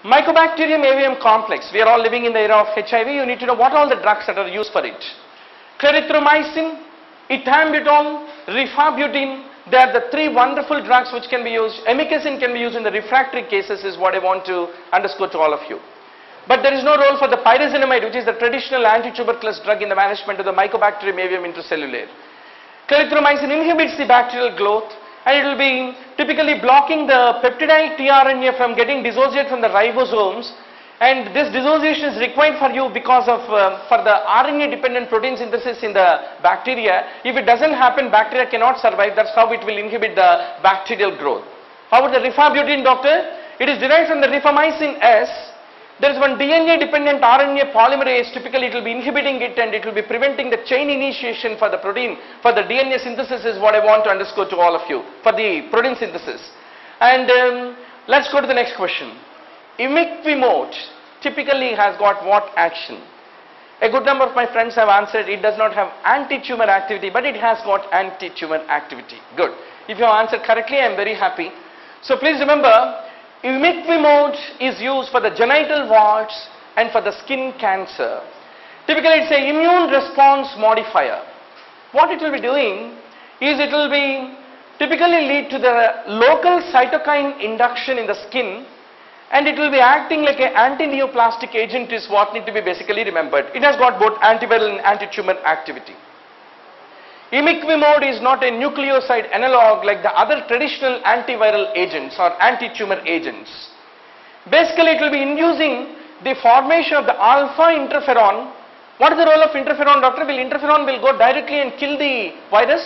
Mycobacterium avium complex. We are all living in the era of HIV. You need to know what are all the drugs that are used for it. Clarithromycin, ethambutol, rifabutin. They are the three wonderful drugs which can be used. Amikacin can be used in the refractory cases is what I want to underscore to all of you. But there is no role for the pyrazinamide, which is the traditional anti-tuberculous drug in the management of the Mycobacterium avium intracellular. Clarithromycin inhibits the bacterial growth, and it will be typically blocking the peptidized tRNA from getting dissociated from the ribosomes, and this dissociation is required for you because of for the RNA dependent protein synthesis in the bacteria. If it doesn't happen, bacteria cannot survive. That's how it will inhibit the bacterial growth. How about the rifabutin, doctor? It is derived from the rifamycin S. There is one DNA dependent RNA polymerase. Typically it will be inhibiting it, and it will be preventing the chain initiation for the protein, for the DNA synthesis is what I want to underscore to all of you, for the protein synthesis. And let's go to the next question. Imiquimod typically has got what action? A good number of my friends have answered it does not have anti-tumor activity, but it has got anti-tumor activity. Good. If you have answered correctly, I am very happy. So please remember, imiquimod is used for the genital warts and for the skin cancer. Typically it's an immune response modifier. What it will be doing is it will be typically lead to the local cytokine induction in the skin, and it will be acting like an anti-neoplastic agent is what need to be basically remembered. It has got both antiviral and anti-tumor activity. Imiquimod is not a nucleoside analog like the other traditional antiviral agents or anti-tumor agents. Basically it will be inducing the formation of the alpha interferon. What is the role of interferon, doctor? Interferon will go directly and kill the virus?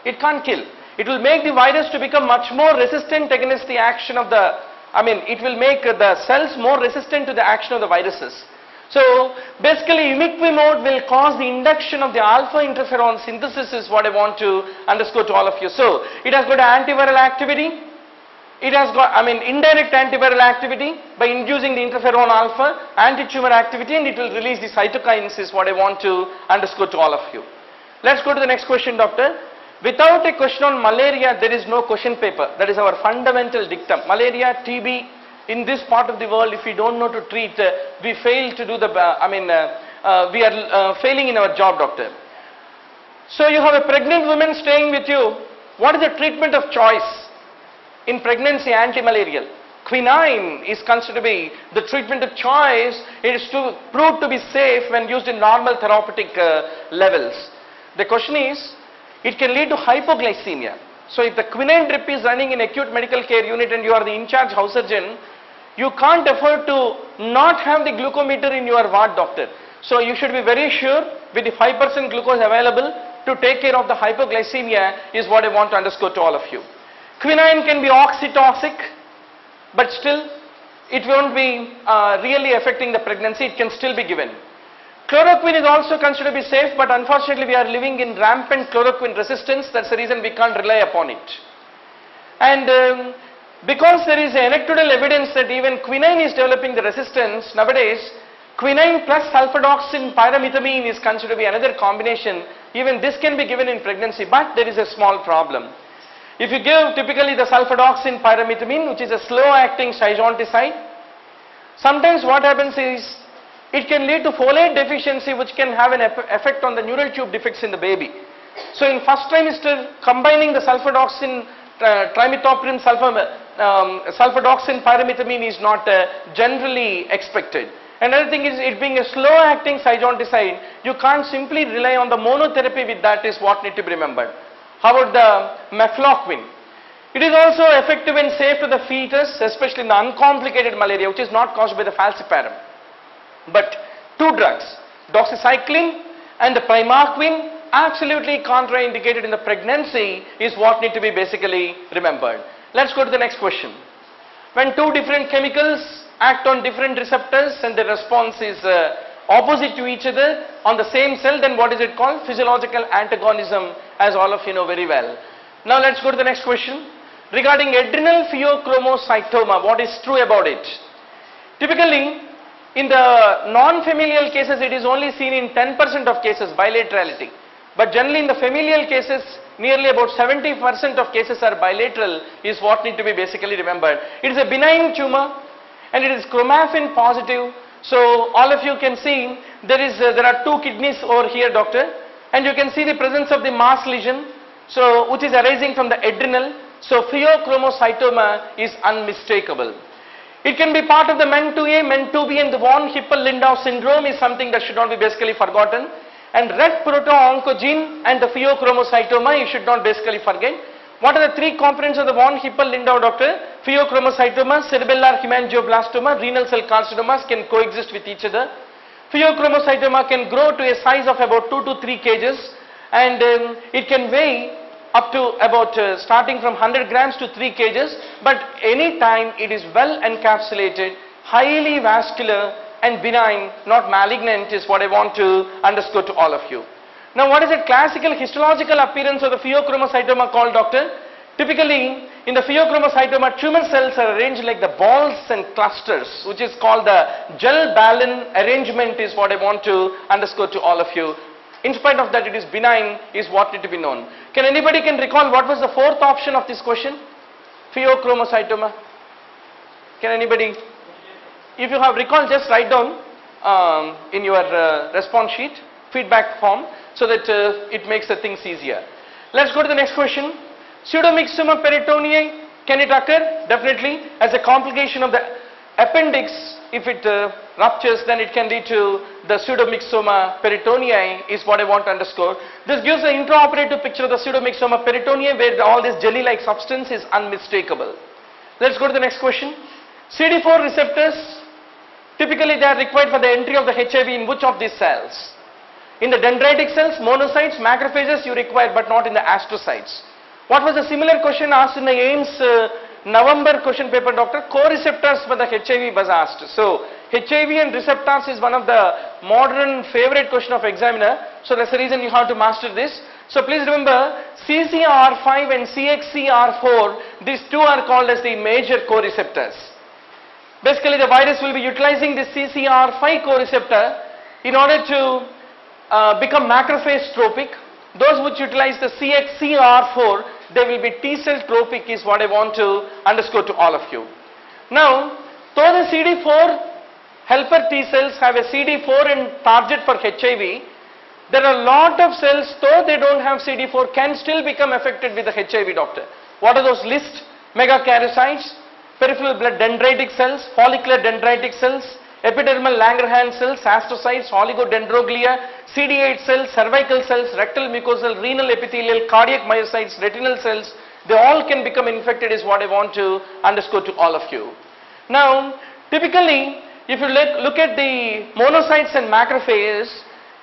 It can't kill. It will make the virus to become much more resistant against the action of the, it will make the cells more resistant to the action of the viruses. So basically imiquimod will cause the induction of the alpha interferon synthesis is what I want to underscore to all of you. So it has got antiviral activity. It has got indirect antiviral activity by inducing the interferon alpha, anti-tumor activity, and it will release the cytokines is what I want to underscore to all of you. Let's go to the next question, doctor. Without a question on malaria, there is no question paper. That is our fundamental dictum. Malaria, TB. In this part of the world, if we don't know to treat, we fail to do the, we are failing in our job, doctor. So you have a pregnant woman staying with you. What is the treatment of choice in pregnancy anti-malarial? Quinine is considered to be the treatment of choice. It is proved to be safe when used in normal therapeutic levels. The question is, it can lead to hypoglycemia. So if the quinine drip is running in acute medical care unit and you are the in-charge house surgeon, you can't afford to not have the glucometer in your ward, doctor. So you should be very sure with the 5% glucose available to take care of the hypoglycemia is what I want to underscore to all of you. Quinine can be oxytocic, but still it won't be really affecting the pregnancy. It can still be given. Chloroquine is also considered to be safe, but unfortunately we are living in rampant chloroquine resistance. That's the reason we can't rely upon it. And because there is anecdotal evidence that even quinine is developing the resistance nowadays, quinine plus sulfadoxine pyrimethamine is considered to be another combination. Even this can be given in pregnancy, but there is a small problem. If you give typically the sulfadoxine pyrimethamine, which is a slow-acting schizonticide, sometimes what happens is it can lead to folate deficiency, which can have an effect on the neural tube defects in the baby. So in first trimester, combining the sulfadoxine trimethoprim sulfadoxine pyrimethamine is not generally expected. Another thing is, it being a slow-acting schizonticide, you can't simply rely on the monotherapy with that is what need to be remembered. How about the mefloquine? It is also effective and safe to the fetus, especially in the uncomplicated malaria, which is not caused by the falciparum. But two drugs, doxycycline and the primarquine, absolutely contraindicated in the pregnancy is what need to be basically remembered. Let's go to the next question. When two different chemicals act on different receptors and the response is opposite to each other on the same cell, then what is it called? Physiological antagonism, as all of you know very well. Now let's go to the next question. Regarding adrenal pheochromocytoma, what is true about it? Typically, in the non-familial cases, it is only seen in 10% of cases, bilaterality. But generally in the familial cases, nearly about 70% of cases are bilateral is what need to be basically remembered. It is a benign tumor, and it is chromaffin positive. So all of you can see there are two kidneys over here, doctor, and you can see the presence of the mass lesion, so which is arising from the adrenal. So pheochromocytoma is unmistakable. It can be part of the MEN2A, MEN2B, and the von Hippel-Lindau syndrome is something that should not be basically forgotten. And red proto-oncogene and the pheochromocytoma you should not basically forget. What are the three components of the von Hippel-Lindau, doctor? Pheochromocytoma, cerebellar hemangioblastoma, renal cell carcinomas can coexist with each other. Pheochromocytoma can grow to a size of about 2 to 3 kgs, and it can weigh up to about starting from 100 grams to 3 kgs, but any time it is well encapsulated, highly vascular and benign, not malignant, is what I want to underscore to all of you. Now, what is the classical histological appearance of the pheochromocytoma called, doctor? Typically, in the pheochromocytoma, tumor cells are arranged like the balls and clusters, which is called the gel-balloon arrangement, is what I want to underscore to all of you. In spite of that, it is benign, is what need to be known. Can anybody recall what was the fourth option of this question? Pheochromocytoma. Can anybody? If you have recalled, just write down in your response sheet, feedback form, so that it makes the things easier. Let's go to the next question. Pseudomyxoma peritonei, can it occur? Definitely. As a complication of the appendix, if it ruptures, then it can lead to the pseudomyxoma peritonei, is what I want to underscore. This gives an intraoperative picture of the pseudomyxoma peritonei, where all this jelly-like substance is unmistakable. Let's go to the next question. CD4 receptors, typically they are required for the entry of the HIV in which of these cells? In the dendritic cells, monocytes, macrophages you require, but not in the astrocytes. What was the similar question asked in the AIIMS November question paper, doctor? Co-receptors for the HIV was asked. So HIV and receptors is one of the modern favorite question of examiner. So that's the reason you have to master this. So please remember, CCR5 and CXCR4, these two are called as the major co-receptors. Basically, the virus will be utilizing the CCR5 co-receptor in order to become macrophage tropic. Those which utilize the CXCR4, they will be T-cell tropic, is what I want to underscore to all of you. Now, though the CD4 helper T-cells have a CD4 and target for HIV, there are a lot of cells, though they don't have CD4, can still become affected with the HIV, doctor. What are those lists? Megakaryocytes, peripheral blood dendritic cells, follicular dendritic cells, epidermal Langerhans cells, astrocytes, oligodendroglia, CD8 cells, cervical cells, rectal mucosal, renal epithelial, cardiac myocytes, retinal cells, they all can become infected, is what I want to underscore to all of you. Now, typically, if you look at the monocytes and macrophages,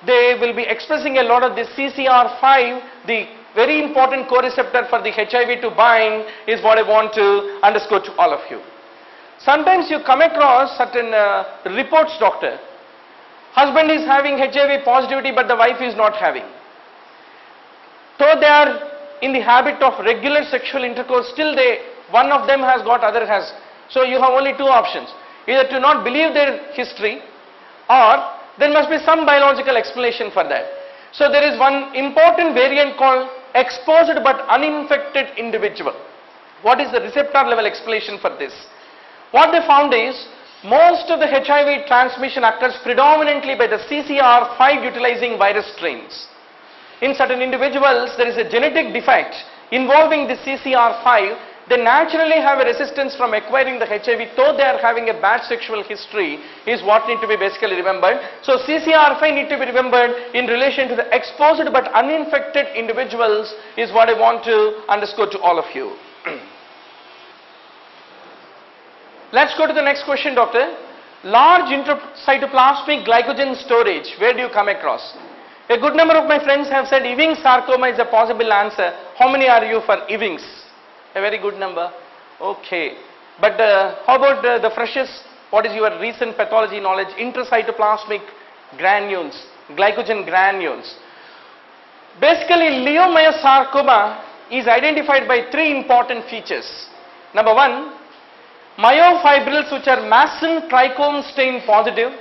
they will be expressing a lot of this CCR5, the very important co-receptor for the HIV to bind, is what I want to underscore to all of you. Sometimes you come across certain reports, doctor. Husband is having HIV positivity, but the wife is not having. Though they are in the habit of regular sexual intercourse, still one of them has got, other has. So you have only two options. Either to not believe their history, or there must be some biological explanation for that. So there is one important variant called exposed but uninfected individual. What is the receptor level explanation for this? What they found is, most of the HIV transmission occurs predominantly by the CCR5 utilizing virus strains. In certain individuals, there is a genetic defect involving the CCR5. They naturally have a resistance from acquiring the HIV, though they are having a bad sexual history, is what need to be basically remembered. So CCR5 need to be remembered in relation to the exposed but uninfected individuals, is what I want to underscore to all of you. Let's go to the next question, doctor. Large intracytoplasmic glycogen storage, where do you come across? A good number of my friends have said Ewing sarcoma is a possible answer. How many are you for Ewing's? A very good number. Okay. But how about the freshest? What is your recent pathology knowledge? Intracytoplasmic granules, glycogen granules. Basically, leiomyosarcoma is identified by three important features. Number one, myofibrils which are Masson trichome stain positive,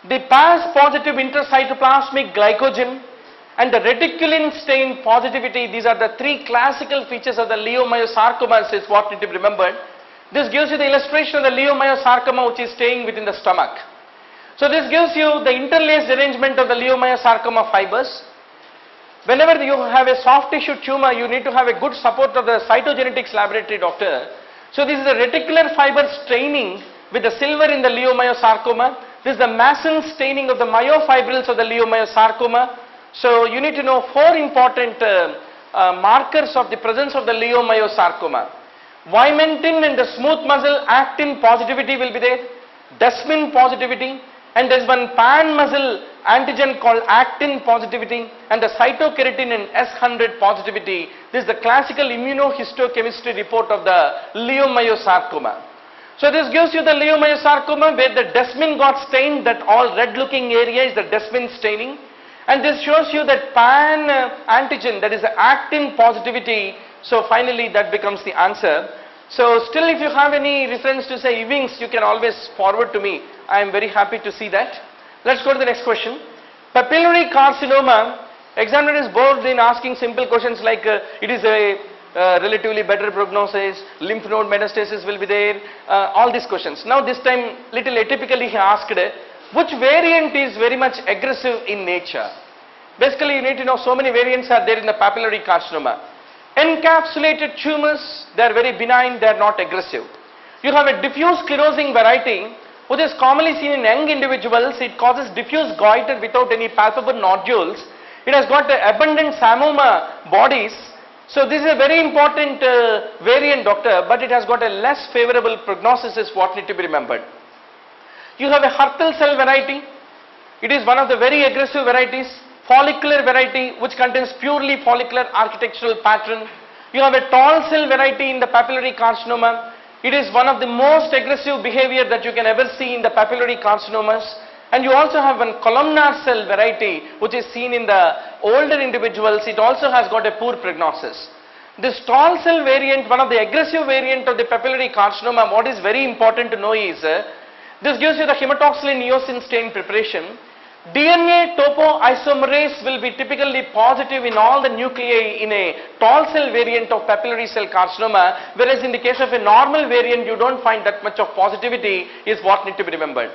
the PAS positive intracytoplasmic glycogen, and the reticulin stain positivity. These are the three classical features of the leiomyosarcomas, is what need to be remembered. This gives you the illustration of the leiomyosarcoma which is staying within the stomach. So this gives you the interlaced arrangement of the leiomyosarcoma fibers. Whenever you have a soft tissue tumor, you need to have a good support of the cytogenetics laboratory doctor. So this is a reticular fiber staining with the silver in the leiomyosarcoma. This is the Masson staining of the myofibrils of the leiomyosarcoma. So you need to know 4 important markers of the presence of the leiomyosarcoma. Vimentin and the smooth muscle actin positivity will be there, desmin positivity, and there is one pan muscle antigen called actin positivity, and the cytokeratin and S100 positivity. This is the classical immunohistochemistry report of the leiomyosarcoma. So this gives you the leiomyosarcoma where the desmin got stained, that all red looking area is the desmin staining. And this shows you that pan antigen, that is the actin positivity. So finally that becomes the answer. So still, if you have any reference to say Ewing's, you can always forward to me. I am very happy to see that. Let's go to the next question. Papillary carcinoma, examiner is bored in asking simple questions like it is a relatively better prognosis, lymph node metastasis will be there, all these questions. Now this time little atypically he asked, which variant is very much aggressive in nature? Basically you need to know so many variants are there in the papillary carcinoma. Encapsulated tumors, they are very benign, they are not aggressive. You have a diffuse sclerosing variety which is commonly seen in young individuals. It causes diffuse goiter without any palpable nodules. It has got abundant psammoma bodies. So this is a very important variant, doctor, but it has got a less favorable prognosis is what need to be remembered. You have a Hurtl cell variety. It is one of the very aggressive varieties. Follicular variety which contains purely follicular architectural pattern. You have a tall cell variety in the papillary carcinoma. It is one of the most aggressive behavior that you can ever see in the papillary carcinomas. And you also have one columnar cell variety which is seen in the older individuals. It also has got a poor prognosis. This tall cell variant, one of the aggressive variant of the papillary carcinoma, what is very important to know is, this gives you the hematoxylin eosin stain preparation. DNA topoisomerase will be typically positive in all the nuclei in a tall cell variant of papillary cell carcinoma, whereas in the case of a normal variant you don't find that much of positivity is what need to be remembered.